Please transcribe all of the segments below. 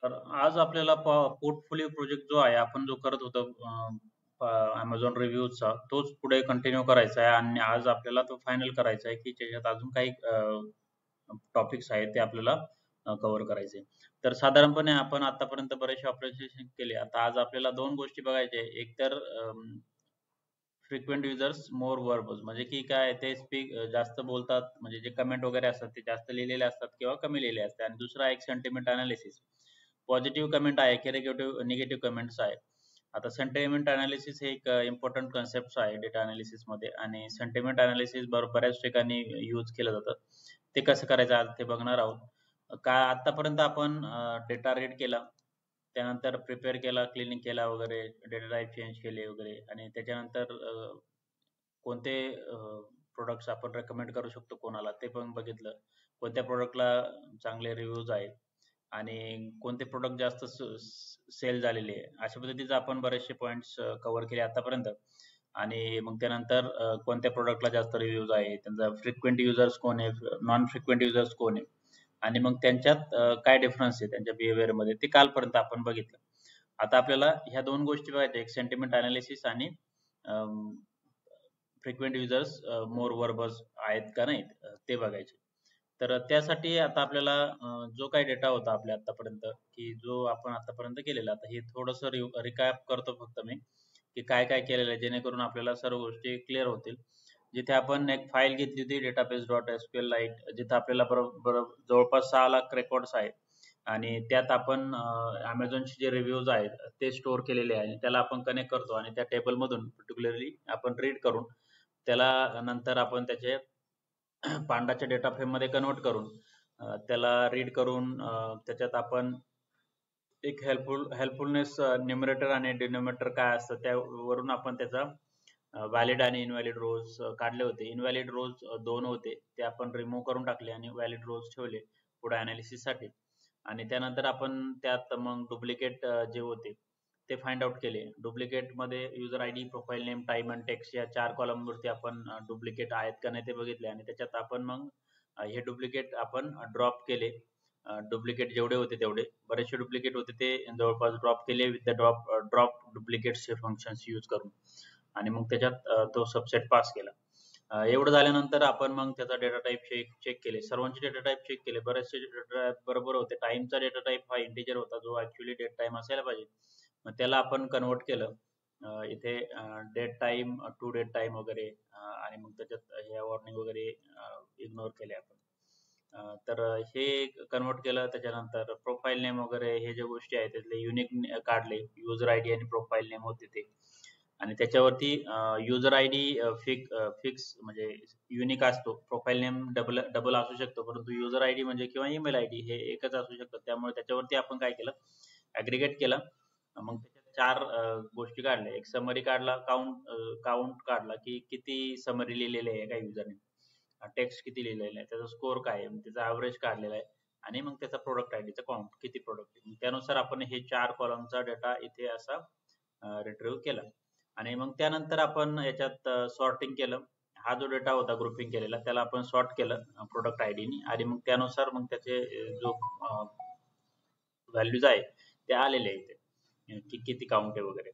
तर आज आपल्याला पोर्टफोलिओ प्रोजेक्ट जो आहे, आपण जो करत होतो Amazon रिव्ह्यूजचा, तोच पुढे कंटिन्यू करायचा आहे आणि आज आपल्याला तो फायनल करायचा आहे, की त्याच्यात अजून काही टॉपिक्स आहेत ते आपल्याला कव्हर करायचे. तर साधारणपणे आपण आतापर्यंत बरेचसे ऑपरेशन केले. आता आज आपल्याला 2 गोष्टी बघायच्या आहे. एक तर फ्रिक्वेंट युजर्स मोर वर्बs म्हणजे की काय ते जास्त बोलतात, म्हणजे जे कमेंट वगैरे असतात ते जास्त लिहिलेले असतात किंवा कमी लिहिलेले असतात. आणि दुसरा एक सेंटिमेंट अनालिसिस, पॉझिटिव्ह कमेंट आहे की निगेटिव्ह कमेंट्स आहे. आता सेंटिमेंट अनालिसिस हे एक इम्पॉर्टंट कन्सेप्ट आहे डेटा अनालिसिस मध्ये, आणि सेंटिमेंट अनालिसिस बऱ्याच ठिकाणी यूज केलं जातं. ते कसं करायचं आज ते बघणार आहोत. का आतापर्यंत आपण डेटा रीड केला, त्यानंतर प्रिपेअर केला, क्लिनिंग केला वगैरे, डेटा टाइप चेंज केले वगैरे, आणि त्याच्यानंतर कोणते प्रोडक्ट्स आपण रेकमेंड करू शकतो कोणाला ते पण बघितलं. कोणत्या प्रोडक्टला चांगले रिव्ह्यूज आहेत आणि कोणते प्रोडक्ट जास्त सेल झालेले आहे. अशा पद्धतीचे आपण बरेचसे पॉईंट्स कव्हर केले आतापर्यंत. आणि मग त्यानंतर कोणत्या प्रोडक्टला जास्त रिव्ह्यूज आहे, त्यांचा फ्रिक्वेंट युजर्स कोण आहे, नॉन फ्रिक्वेंट युजर्स कोण आहे, आणि मग त्यांच्यात काय डिफरन्स आहे त्यांच्या बिहेवियरमध्ये, ते कालपर्यंत आपण बघितलं. आता आपल्याला ह्या 2 गोष्टी बघायच्या, एक सेंटिमेंट अनालिसिस आणि फ्रिक्वेंट युजर्स मोर वर्बस आहेत का नाहीत ते बघायचे. तर त्यासाठी आता आपल्याला जो काही डेटा होता आपल्या आतापर्यंत, की जो आपण आतापर्यंत केलेला, आता हे थोडंसं रिकॅप करतो फक्त मी, की काय काय केलेलं आहे, जेणेकरून आपल्याला सर्व गोष्टी क्लिअर होतील. जिथे आपण एक फाईल घेतली होती database.sql लाईट, जिथे आपल्याला बरोबर जवळपास 6 लाख रेकॉर्ड्स आहेत, आणि त्यात आपण Amazonचे जे रिव्ह्यूज आहेत ते स्टोअर केलेले आहे, आणि त्याला आपण कनेक्ट करतो आणि त्या टेबलमधून पर्टिक्युलरली आपण रीड करून त्याला नंतर आपण त्याचे पांडाच्या डेटा फ्रेममध्ये कन्वर्ट करून त्याला रीड करून त्याच्यात आपण एक हेल्पफुलनेस न्यूमरेटर आणि डिनोमिनेटर काय असतं त्यावरून आपण त्याचा व्हॅलिड आणि इनव्हॅलिड रोज काढले होते. इनव्हॅलिड रोज 2 होते, ते आपण रिमूव्ह करून टाकले आणि व्हॅलिड रोज ठेवले पुढे अनालिसिस साठी. आणि त्यानंतर आपण त्यात मग डुप्लिकेट जे होते ते फाइंड आउट केले. डुप्लिकेट मध्ये user ID, profile name, time आणि टेक्स्ट या 4 कॉलम वरती आपण डुप्लिकेट आहेत का नाही ते बघितले, आणि त्याच्यात आपण मग हे डुप्लिकेट आपण ड्रॉप केले. डुप्लिकेट जेवढे होते तेवढे, बरेचसे डुप्लिकेट होते ते जवळपास ड्रॉप केले विथ द ड्रॉप डुप्लिकेट्सचे फंक्शन्स यूज करून, आणि मग त्याच्यात तो सबसेट पास केला. एवढं झाल्यानंतर आपण मग त्याचा डेटा टाइप चेक केले, सर्वांचे डेटा टाइप चेक केले. बरेचसे डेटा टाइप बरोबर होते. टाइमचा डेटा टाइप हा इंटिजर होता, जो ऍक्च्युली डेट टाइम असायला पाहिजे, मग त्याला आपण कन्वर्ट केलं इथे date time to date time वगैरे, आणि मग त्याच्यात ह्या वॉर्निंग वगैरे इग्नोर केले आपण. तर हे कन्वर्ट केलं. त्याच्यानंतर प्रोफाईल नेम वगैरे हे जे गोष्टी आहेत त्यातले युनिक काढले, युजर आयडी आणि प्रोफाईल नेम होते ते, आणि त्याच्यावरती युजर आयडी फिक्स म्हणजे युनिक असतो, प्रोफाईल नेम डबल असू शकतो, परंतु युजर आयडी म्हणजे किंवा ईमेल आयडी हे एकच असू शकतं. त्यामुळे त्याच्यावरती आपण काय केलं, ॲग्रिगेट केलं. मग त्याच्यात 4 गोष्टी काढल्या. एक समरी काढला, काउंट काढला की किती समरी लिहिलेले आहे एका युजरने, टेक्स्ट किती लिहिलेलं आहे, त्याचा स्कोर काय आहे, त्याचा ॲव्हरेज काढलेला आहे, आणि मग त्याचा प्रोडक्ट आयडीचा काउंट किती प्रोडक्ट आहे. त्यानुसार आपण हे 4 कॉलमचा डेटा इथे असा रिट्रीव्ह केला. आणि मग त्यानंतर आपण याच्यात सॉर्टिंग केलं. हा जो डेटा होता ग्रुपिंग केलेला त्याला आपण सॉर्ट केलं प्रोडक्ट आयडीनी, आणि मग त्यानुसार मग त्याचे जो व्हॅल्यूज आहे ते आलेले आहे की किती काउंट आहे वगैरे.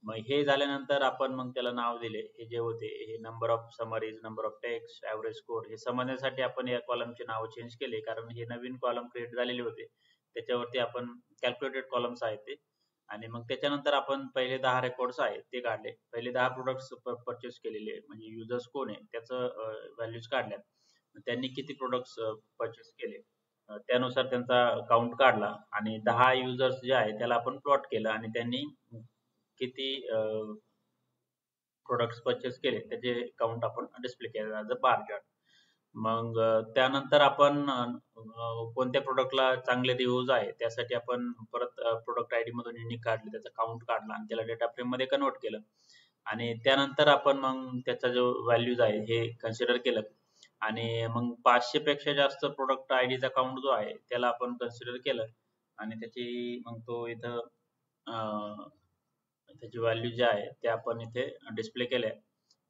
मग हे झाल्यानंतर आपण मग त्याला नाव दिले. हे जे होते हे number of summaries, number of text, average score हे समजण्यासाठी आपण या कॉलमचे नाव चेंज केले, कारण हे नवीन कॉलम क्रिएट झालेले होते, त्याच्यावरती आपण कॅल्क्युलेटेड कॉलम्स आहेत ते. आणि मग त्याच्यानंतर आपण पहिले 10 रेकॉर्ड्स आहेत ते काढले. पहिले 10 प्रोडक्ट्स परचेस केलेले, म्हणजे युजर्स कोण आहे त्याचं व्हॅल्यूज काढल्या, त्यांनी किती प्रोडक्ट्स परचेस केले त्यानुसार त्यांचा काउंट काढला, आणि 10 युजर्स जे आहे त्याला आपण प्लॉट केलं, आणि त्यांनी किती प्रोडक्ट्स परचेस केले त्याचे काउंट आपण डिस्प्ले केलं ॲज अ बार चार्ट. मग त्यानंतर आपण कोणत्या प्रोडक्टला चांगले रिव्ह्यूज आहे त्यासाठी आपण परत प्रोडक्ट आयडी मधून युनिक काढले, त्याचा काउंट काढला आणि त्याला डेटा फ्रेम मध्ये कन्वर्ट केलं. आणि त्यानंतर आपण मग त्याचा जो व्हॅल्यूज आहे हे कन्सिडर केलं, आणि मग 500 पेक्षा जास्त प्रोडक्ट आयडीचा काउंट जो आहे त्याला आपण कन्सिडर केलं, आणि त्याची मग तो इथं त्याची व्हॅल्यू जे आहे ते आपण इथे डिस्प्ले केल्या,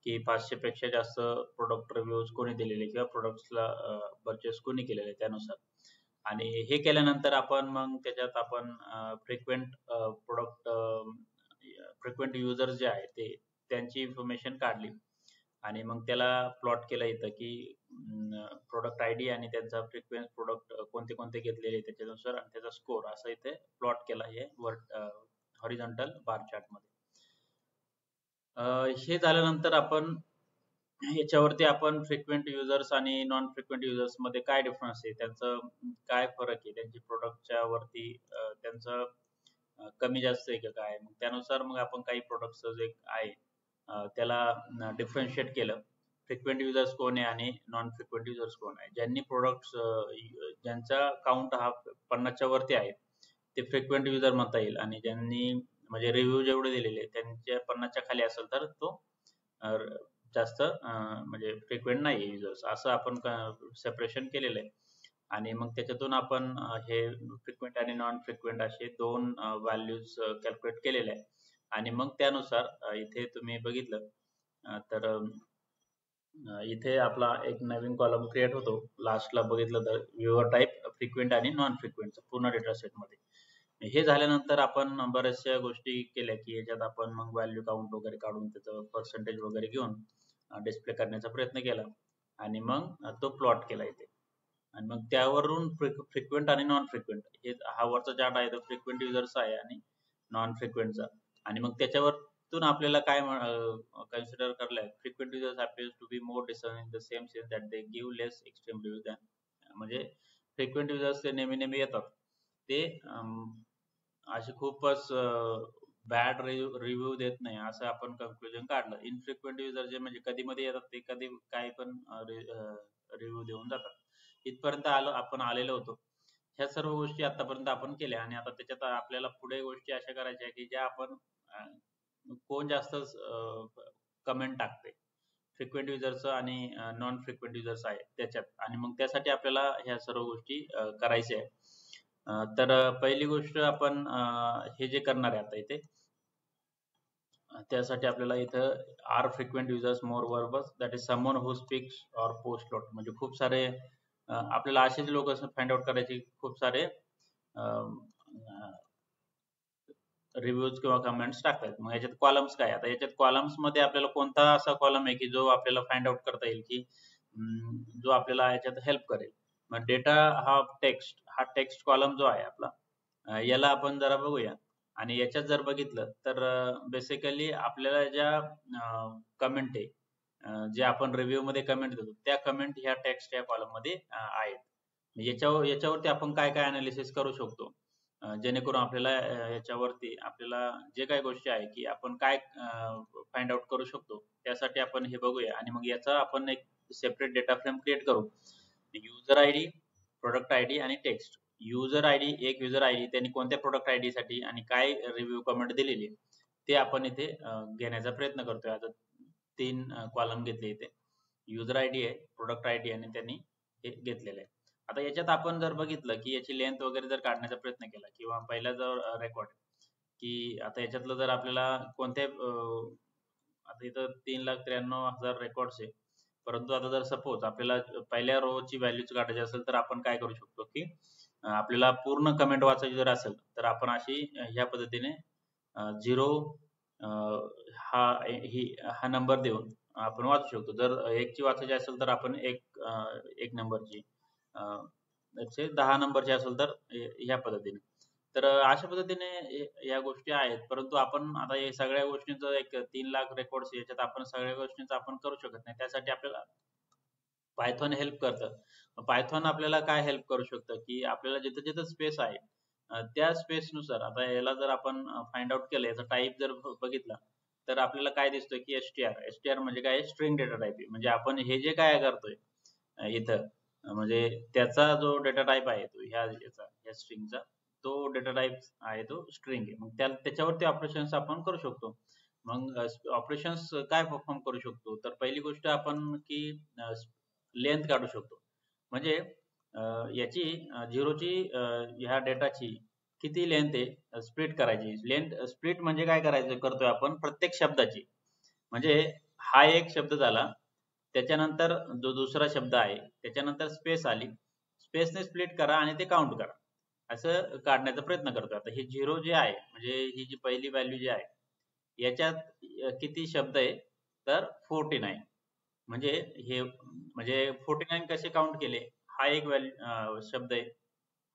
की 500 पेक्षा जास्त प्रोडक्ट रिव्ह्यूज कोणी दिलेले किंवा प्रोडक्ट्सला परचेस कोणी केलेले त्यानुसार. आणि हे केल्यानंतर आपण मग त्याच्यात आपण फ्रिक्वेंट युजर जे आहे ते त्यांची इन्फॉर्मेशन काढली आणि मग त्याला प्लॉट केलं इथं की प्रोडक्ट आयडी आणि त्यांचा फ्रिक्वेंट प्रोडक्ट कोणते कोणते घेतलेले त्याच्यानुसार आणि त्याचा स्कोर असं इथे प्लॉट केला हे हॉरिझॉन्टल बार चार्ट मध्ये. हे झाल्यानंतर आपण याच्यावरती आपण फ्रिक्वेंट युजर्स आणि नॉन फ्रिक्वेंट युजर्स मध्ये काय डिफरन्स आहे, त्यांचं काय फरक आहे, त्यांची प्रोडक्टच्या वरती त्यांचं कमी जास्त आहे का काय, मग त्यानुसार मग आपण काही प्रोडक्ट्स जे आहे त्याला डिफरन्शिएट केलं. फ्रिक्वेंट युजर्स कोण आहे आणि नॉन फ्रिक्वेंट युजर्स कोण आहे. ज्यांनी प्रोडक्ट्स ज्यांचा काउंट हा 50च्या वरती आहे ते फ्रिक्वेंट युजर म्हणता येईल आणि ज्यांनी म्हणजे रिव्ह्यू जेवढे दिलेले त्यांच्या 50च्या खाली असेल तर तो जास्त म्हणजे फ्रिक्वेंट नाही युजर्स, असं आपण सेपरेशन केलेलं आहे. आणि मग त्याच्यातून आपण हे फ्रिक्वेंट आणि नॉन फ्रिक्वेंट असे दोन व्हॅल्यूज कॅल्क्युलेट केलेले आहे. आणि मग त्यानुसार इथे तुम्ही बघितलं तर इथे आपला एक नवीन कॉलम क्रिएट होतो. लास्टला बघितलं तर व्ह्यूअर टाईप फ्रिक्वेंट आणि नॉन फ्रिक्वेंटचा पूर्ण डेटा सेट मध्ये. हे झाल्यानंतर आपण बऱ्याचशा गोष्टी केल्या की याच्यात आपण मग व्हॅल्यू काउंट वगैरे काढून त्याचं पर्सेंटेज वगैरे घेऊन डिस्प्ले करण्याचा प्रयत्न केला आणि मग तो प्लॉट केला इथे. आणि मग त्यावरून फ्रिक्वेंट आणि नॉन फ्रिक्वेंट हे हा वरचा चार्ट आहे तो फ्रिक्वेंट युजर्स आहे आणि नॉन फ्रिक्वेंटचा. आणि मग त्याच्यावरतून आपल्याला काय कन्सिडर करलंय, frequent users appears to be more discerning in the same sense that they give less extreme review than. म्हणजे फ्रिक्वेंट युजर्स ते नेहमी येतात ते असे खूपच बॅड रिव्ह्यू देत नाही असं आपण कन्क्लुजन काढलं. इनफ्रिक्वेंट युजर जे म्हणजे कधी मध्ये येतात ते कधी काही पण रिव्ह्यू देऊन जातात. इथपर्यंत आपण आलेलो होतो. ह्या सर्व गोष्टी आतापर्यंत आपण केल्या आणि आता त्याच्यात आपल्याला पुढे गोष्टी अशा करायच्या की ज्या आपण कोण जास्त कमेंट टाकते फ्रिक्वेंट युजर्स आणि नॉन फ्रिक्वेंट युजर्स आहे त्याच्यात. आणि मग त्यासाठी आपल्याला ह्या सर्व गोष्टी करायच्या आहे. तर पहिली गोष्ट आपण हे जे करणार आहे आता इथे त्यासाठी आपल्याला इथं are frequent users more verbose that is someone who speaks or post lot. म्हणजे खूप सारे आपल्याला असेच लोक फाइंड आउट करायचे खूप सारे रिव्ह्यूज किंवा कमेंट्स टाकतात. मग याच्यात कॉलम्स काय, आता याच्यात कॉलम्स मध्ये आपल्याला कोणता असा कॉलम आहे की जो आपल्याला फाइंड आउट करता येईल की जो आपल्याला याच्यात हेल्प करेल. मग डेटा हा टेक्स्ट कॉलम जो आहे आपला याला आपण जरा बघूया. आणि याच्यात जर बघितलं तर बेसिकली आपल्याला ज्या कमेंट आहे जे आपण रिव्ह्यू मध्ये कमेंट देतो त्या कमेंट ह्या टेक्स्ट या कॉलम मध्ये आहेत. याच्यावरती आपण काय काय अनालिसिस करू शकतो जेणेकरून आपल्याला याच्यावरती आपल्याला जे काही गोष्टी आहे की आपण काय फाइंड आउट करू शकतो त्यासाठी आपण हे बघूया. आणि मग याचा आपण एक सेपरेट डेटा फ्रेम क्रिएट करू. युजर आयडी, प्रोडक्ट आयडी आणि टेक्स्ट. युजर आयडी, एक युजर आयडी त्यांनी कोणत्या प्रोडक्ट आयडी साठी आणि काय रिव्ह्यू कमेंट दिलेली ते आपण इथे घेण्याचा प्रयत्न करतोय. आता 3 कॉलम घेतले इथे, युजर आयडी आहे, प्रोडक्ट आयडी आणि त्यांनी हे घेतलेलं आहे. आता याच्यात आपण जर बघितलं की याची लेंथ वगैरे जर काढण्याचा प्रयत्न केला किंवा पहिला जर रेकॉर्ड की आता याच्यातलं जर आपल्याला कोणत्या आता इथं 3,93,000 रेकॉर्ड्स आहे. परंतु आता जर सपोज आपल्याला पहिल्या रोची व्हॅल्यूज काढायची असेल तर आपण काय करू शकतो की आपल्याला पूर्ण कमेंट वाचायची जर असेल तर आपण अशी ह्या पद्धतीने 0 हा नंबर देऊन आपण वाचू शकतो. जर 1 ची वाचायची असेल तर आपण एक नंबरची 10 नंबरची असेल तर ह्या पद्धतीने. तर अशा पद्धतीने या गोष्टी आहेत. परंतु आपण आता हे सगळ्या गोष्टींचं एक 3 लाख रेकॉर्ड्स याच्यात आपण सगळ्या गोष्टींचं आपण करू शकत नाही. त्यासाठी आपल्याला पायथॉन हेल्प करतं. पायथॉन आपल्याला काय हेल्प करू शकतं की आपल्याला जिथं जिथं स्पेस आहे त्या स्पेस नुसार आता याला जर आपण फाइंड आउट केलं, याचा टाईप जर बघितला तर आपल्याला काय दिसतं की एसटीआर म्हणजे काय, स्ट्रिंग डेटा टाईप आहे. म्हणजे आपण हे जे काय करतोय इथं म्हणजे त्याचा जो डेटा टाईप आहे तो ह्या स्ट्रिंगचा तो डेटा टाईप आहे तो स्ट्रिंग आहे. मग त्याच्यावरती ऑपरेशन्स आपण करू शकतो. मग ऑपरेशन्स काय परफॉर्म करू शकतो तर पहिली गोष्ट आपण की लेंथ काढू शकतो. म्हणजे याची झिरोची ह्या डेटाची किती लेंथ आहे स्प्लिट करायची. लेंथ स्प्लिट म्हणजे काय करायचं करतोय आपण प्रत्येक शब्दाची. म्हणजे हा एक शब्द झाला, त्याच्यानंतर जो दुसरा शब्द आहे त्याच्यानंतर स्पेस आली, स्पेसने स्प्लिट करा आणि ते काउंट करा, असं काढण्याचा प्रयत्न करतोय. आता हे 0 जे आहे म्हणजे ही जी पहिली व्हॅल्यू जी आहे याच्यात किती शब्द आहे तर 49. म्हणजे हे म्हणजे 49 कसे काउंट केले, हा एक शब्द आहे,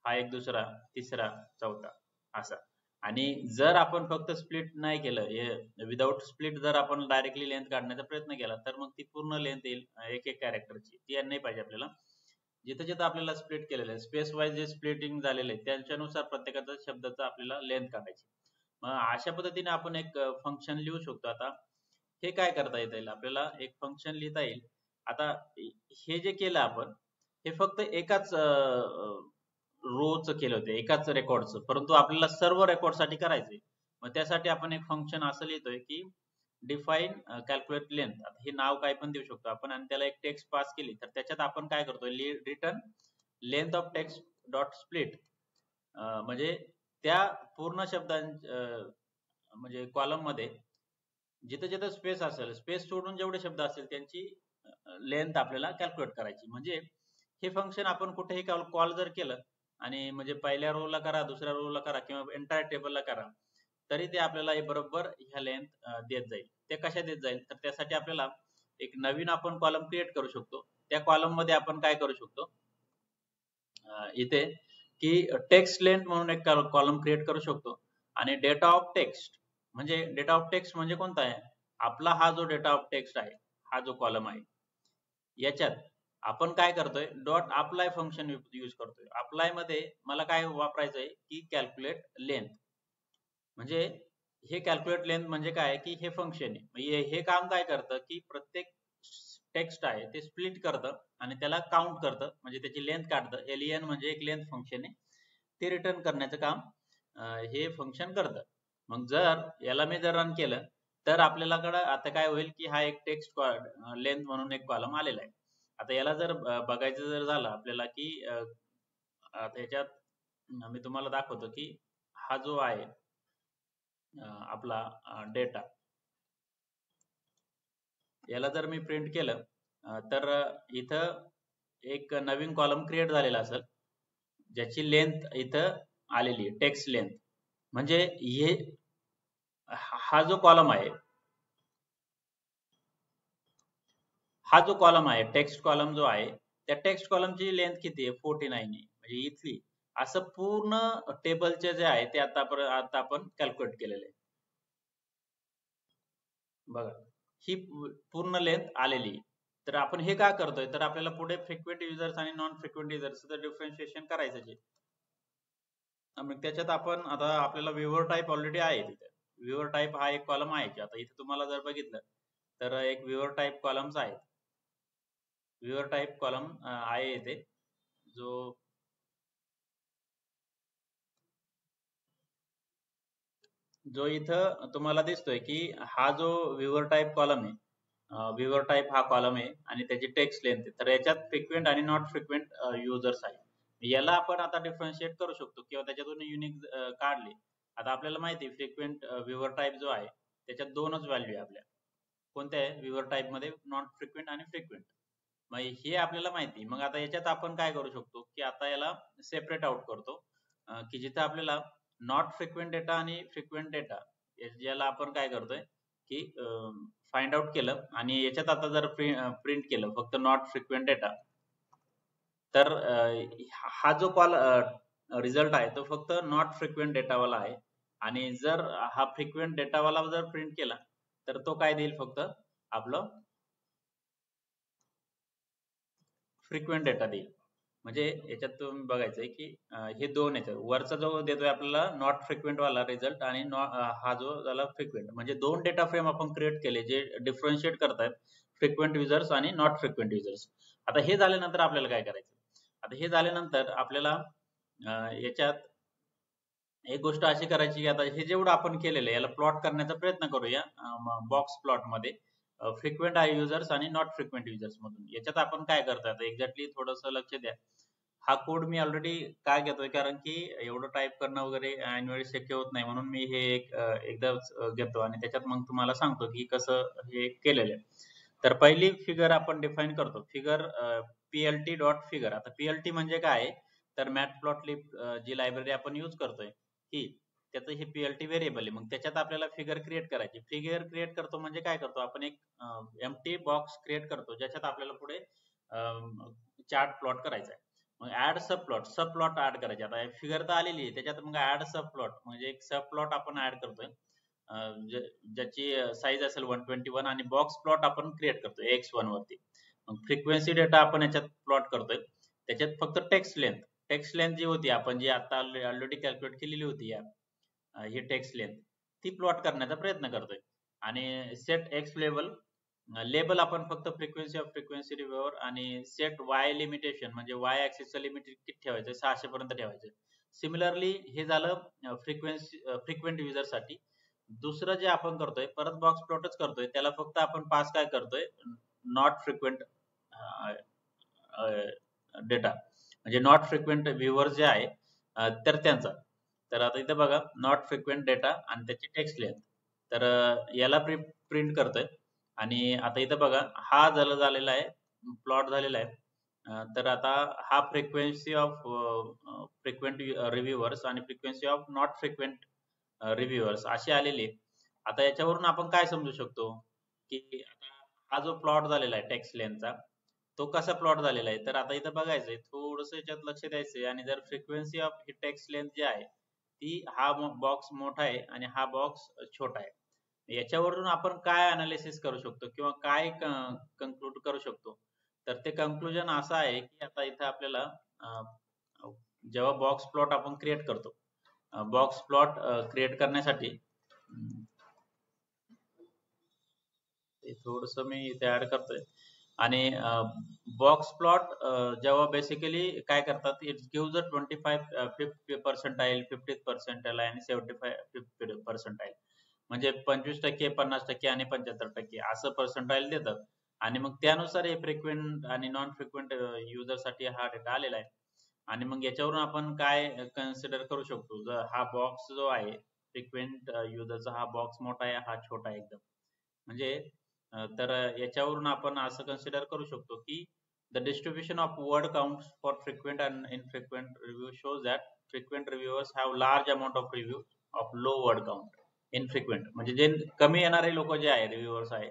हा एक दुसरा, तिसरा, चौथा असा. आणि जर आपण फक्त स्प्लिट नाही केलं, हे विदाऊट स्प्लिट जर आपण डायरेक्टली लेंथ काढण्याचा प्रयत्न केला तर मग ती पूर्ण लेंथ येईल एक एक कॅरेक्टरची, ती नाही पाहिजे आपल्याला. जिथं जिथं आपल्याला स्प्लिट केलेलं आहे, स्पेस वाईज जे स्प्लिटिंग झालेलं आहे त्याच्यानुसार प्रत्येकाचा शब्दाचा आपल्याला लेंथ काढायची. मग अशा पद्धतीने आपण एक फंक्शन लिहू शकतो. आता हे काय करता येईल आपल्याला, एक फंक्शन लिहिता येईल. आता हे जे केलं आपण हे फक्त एकाच रोचं केलं होतं, एकाच रेकॉर्डचं, परंतु आपल्याला सर्व रेकॉर्ड साठी करायचंय. मग त्यासाठी आपण एक फंक्शन असं लिहितोय की डिफाईन कॅल्क्युलेट लेंथ. आता हे नाव काय पण देऊ शकतो आपण आणि त्याला एक टेक्स्ट पास केली तर त्याच्यात आपण काय करतोय, return length of text dot split. म्हणजे त्या पूर्ण म्हणजे कॉलम मध्ये जिथं जिथं स्पेस असेल, स्पेस सोडून जेवढे शब्द असतील त्यांची लेंथ आपल्याला कॅल्क्युलेट करायची. म्हणजे हे फंक्शन आपण कुठेही कॉल जर केलं आणि म्हणजे पहिल्या रोला करा, दुसऱ्या रोला करा किंवा एंटायर टेबलला करा तरी ते आपल्याला हे बरोबर ह्या लेंथ देत जाईल. ते कशा देत जाईल तर त्यासाठी आपल्याला एक नवीन आपण कॉलम क्रिएट करू शकतो. त्या कॉलम मध्ये आपण काय करू शकतो, इथे की टेक्स्ट लेंथ म्हणून एक कॉलम क्रिएट करू शकतो. आणि डेटा ऑफ टेक्स्ट म्हणजे डेटा ऑफ टेक्स्ट म्हणजे कोणता आहे, आपला हा जो डेटा ऑफ टेक्स्ट आहे, हा जो कॉलम आहे याच्यात आपण काय करतोय, डॉट अप्लाय फंक्शन यूज करतोय. अप्लाय मध्ये मला काय वापरायचंय की कॅल्क्युलेट लेंथ. म्हणजे हे कॅल्क्युलेट लेंथ म्हणजे काय की हे फंक्शन आहे, हे काम काय करतं की प्रत्येक टेक्स्ट आहे ते स्प्लिट करतं आणि त्याला काउंट करतं, म्हणजे त्याची लेंथ काढतं. एलियन म्हणजे एक लेंथ फंक्शन आहे, ते रिटर्न करण्याचं काम हे फंक्शन करतं. मग जर याला मी जर रन केलं तर आपल्याला आता काय होईल की हा एक टेक्स्ट लेंथ म्हणून एक कॉलम आलेला आहे. आता याला जर बघायचं जर झालं आपल्याला की त्याच्यात मी तुम्हाला दाखवतो की हा जो आहे आपला डेटा, याला जर मी प्रिंट केलं तर इथं एक नवीन कॉलम क्रिएट झालेला असेल ज्याची लेंथ इथं आलेली आहे, टेक्स्ट लेंथ. म्हणजे हे हा जो कॉलम आहे, हा जो कॉलम आहे टेक्स्ट कॉलम जो आहे, त्या टेक्स्ट कॉलमची लेंथ किती आहे 49 आहे. म्हणजे इथली असं पूर्ण टेबलचे जे आहे ते आता आपण कॅल्क्युलेट केलेले आहे. बघा ही पूर्ण लेंथ आलेली. तर आपण हे का करतोय तर आपल्याला पुढे फ्रिक्वेंट युजर्स आणि नॉन फ्रिक्वेंट युजर्सचं डिफरन्शिएशन करायचं आहे. मग त्याच्यात आपण आता आपल्याला व्ह्यूअर टाईप ऑलरेडी आहे तिथे. व्ह्यूअर टाईप हा एक कॉलम आहे की आता इथे तुम्हाला जर बघितलं तर एक व्ह्यूअर टाईप कॉलम्स आहे. व्ह्यूअर टाईप कॉलम आहे इथे जो इथं तुम्हाला दिसतोय की हा जो व्ह्यूअर टाईप कॉलम आहे, व्ह्यूअर टाईप हा कॉलम आहे आणि त्याची टेक्स्ट लेंथ आहे. तर याच्यात फ्रिक्वेंट आणि नॉट फ्रिक्वेंट युजर्स आहे. याला आपण आता डिफरन्शिएट करू शकतो किंवा त्याच्यातून युनिक काढले. आता आपल्याला माहिती आहे फ्रिक्वेंट व्ह्यूअर टाईप जो आहे त्याच्यात दोनच व्हॅल्यू आहे आपल्या. कोणत्या आहे व्ह्यूअर टाईप मध्ये, नॉट फ्रिक्वेंट आणि फ्रिक्वेंट. मग हे आपल्याला माहिती. मग आता याच्यात आपण काय करू शकतो की आता याला सेपरेट आउट करतो की जिथे आपल्याला नॉट फ्रिक्वेंट डेटा आणि फ्रिक्वेंट डेटा याला आपण काय करतोय की फाइंड आउट केलं आणि याच्यात आता जर प्रिंट केलं फक्त नॉट फ्रिक्वेंट डेटा तर हा जो रिझल्ट आहे तो फक्त नॉट फ्रिक्वेंट डेटावाला आहे. आणि जर हा फ्रिक्वेंट डेटावाला जर प्रिंट केला तर तो काय देईल, फक्त आपलं फ्रिक्वेंट डेटा देईल. म्हणजे याच्यात तुम्ही बघायचंय की हे दोन येतात. वरचा जो देतोय आपल्याला नॉट फ्रिक्वेंट वाला रिझल्ट आणि हा जो झाला फ्रिक्वेंट, म्हणजे दोन डेटा फ्रेम आपण क्रिएट केले जे डिफरन्शिएट करतायत फ्रिक्वेंट युजर्स आणि नॉट फ्रिक्वेंट युजर्स. आता हे झाल्यानंतर आपल्याला काय करायचं, आता हे झाल्यानंतर आपल्याला याच्यात एक गोष्ट अशी करायची की आता हे जेवढं आपण केलेलं आहे याला प्लॉट करण्याचा प्रयत्न करूया बॉक्स प्लॉट मध्ये फ्रिक्वेंट युजर्स आणि नॉट फ्रिक्वेंट युजर्स मधून. याच्यात आपण काय करतोय आता एक्झॅक्टली थोडस लक्ष द्या. हा कोड मी ऑलरेडी काय घेतोय कारण की एवढं टाईप करणं वगैरे ऐनवेळी शक्य होत नाही, म्हणून मी हे एकदा घेतो आणि त्याच्यात मग तुम्हाला सांगतो की कसं हे केलेलं आहे. तर पहिली फिगर आपण डिफाइन करतो, फिगर PLT डॉट फिगर. आता PLT म्हणजे काय आहे, तर मॅटप्लॉटलिब जी लायब्ररी आपण यूज करतोय ही, त्याचं हे PLT व्हेरिएबल आहे. मग त्याच्यात आपल्याला फिगर क्रिएट करायची. फिगर क्रिएट करतो म्हणजे काय करतो आपण, एक एम्प्टी बॉक्स क्रिएट करतो ज्याच्यात आपल्याला पुढे चार्ट प्लॉट करायचा आहे. मग ऍड सब प्लॉट ऍड करायचे. आता फिगर तर आलेली आहे, त्याच्यात मग ऍड सब प्लॉट म्हणजे एक सब प्लॉट आपण ऍड करतोय ज्याची साईज असेल 121 आणि बॉक्स प्लॉट आपण क्रिएट करतोय x1 वरती. मग फ्रिक्वेन्सी डेटा आपण याच्यात प्लॉट करतोय. त्याच्यात फक्त टेक्स्ट लेंथ जी होती आपण जी आता ऑलरेडी कॅल्क्युलेट केलेली होती या ही टेक्स्ट लेंथ, ती प्लॉट करण्याचा प्रयत्न करतोय. आणि सेट एक्स लेबल आपण फक्त फ्रिक्वेन्सी रिव्ह्यूवर आणि सेट वाय लिमिटेशन म्हणजे वाय ऍक्सिसचं लिमिट किती ठेवायचं, 600 पर्यंत ठेवायचं. सिमिलरली हे झालं फ्रिक्वेंट युजर साठी. दुसरं जे आपण करतोय परत बॉक्स प्लॉटच करतोय, त्याला फक्त आपण पास काय करतोय, नॉट फ्रिक्वेंट डेटा म्हणजे नॉट फ्रिक्वेंट व्ह्यूअर जे आहे तर त्यांचा. तर आता इथे बघा नॉट फ्रिक्वेंट डेटा आणि त्याची टेक्स्ट लेंथ, तर याला प्रिंट करतोय. आणि आता इथं बघा हा झालेला आहे, प्लॉट झालेला आहे. तर आता हा फ्रिक्वेन्सी ऑफ फ्रिक्वेंट रिव्ह्यूअर्स आणि फ्रिक्वेन्सी ऑफ नॉट फ्रिक्वेंट रिव्ह्यूअर्स अशी आलेली आहे. आता याच्यावरून आपण काय समजू शकतो की आता हा जो प्लॉट झालेला आहे टेक्स्ट लेंथचा, तो कसा प्लॉट झालेला आहे. तर आता इथं बघायचंय, थोडंसं याच्यात लक्ष द्यायचंय. आणि जर फ्रिक्वेन्सी ऑफ ही टेक्स्ट लेंथ जी आहे ती, हा बॉक्स मोठा आहे आणि हा बॉक्स छोटा आहे, याच्यावरून आपण काय अनालिसिस करू शकतो किंवा काय कन्क्लूड करू शकतो. तर ते कन्क्लुजन असं आहे की आता इथं आपल्याला जेव्हा बॉक्स प्लॉट आपण क्रिएट करतो, बॉक्स प्लॉट क्रिएट करण्यासाठी थोडस मी इथे ऍड करतोय. आणि बॉक्स प्लॉट जेव्हा बेसिकली काय करतात, it gives a 25 percentile, 50 percentile आणि 75 पर्सेंटाईल. म्हणजे 25%, 50% आणि 75% असं पर्सेंटाईल देतात. आणि मग त्यानुसार हे फ्रिक्वेंट आणि नॉन फ्रिक्वेंट युजर साठी हा डेटा आलेला आहे. आणि मग याच्यावरून आपण काय कन्सिडर करू शकतो, जर हा बॉक्स जो आहे फ्रिक्वेंट युजरचा, हा बॉक्स मोठा आहे, हा छोटा आहे एकदम. म्हणजे तर याच्यावरून आपण असं कन्सिडर करू शकतो की the distribution of word count for frequent and infrequent review shows that frequent reviewers have large amount of review of low word count. Infrequent म्हणजे जे कमी येणारे लोक जे आहे रिव्ह्यूअर्स आहे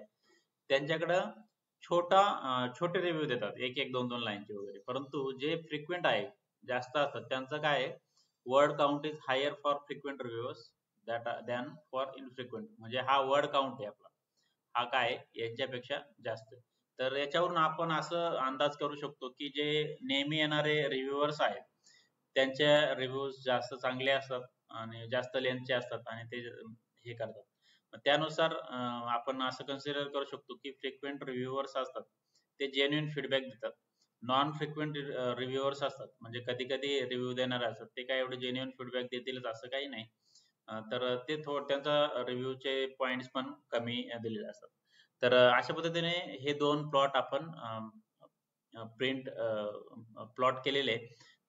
त्यांच्याकडं छोटे रिव्ह्यू देतात, एक एक दोन दोन लाईनचे वगैरे. परंतु जे फ्रिक्वेंट आहे, जास्त असतात, त्यांचं काय आहे, word count is higher for frequent reviewers than for infrequent. म्हणजे हा वर्ड काउंट आहे आपला, हा काय यांच्यापेक्षा जास्त. तर याच्यावरून आपण असं अंदाज करू शकतो की जे नेहमी येणारे रिव्ह्यूअर्स आहेत त्यांच्या रिव्ह्यूज जास्त चांगले असतात आणि जास्त लेंथचे असतात आणि ते हे करतात. त्यानुसार आपण असं कन्सिडर करू शकतो की फ्रिक्वेंट रिव्ह्यूअर्स असतात ते जेन्युइन फीडबॅक देतात. नॉन फ्रिक्वेंट रिव्ह्यूअर्स असतात म्हणजे कधी कधी रिव्ह्यू देणारे असतात, ते काय एवढे जेन्युइन फीडबॅक देतीलच असं काही नाही. तर ते त्यांचा रिव्ह्यूचे पॉइंट्स पण कमी दिलेले असतात. तर अशा पद्धतीने हे दोन प्लॉट आपण प्लॉट केलेले,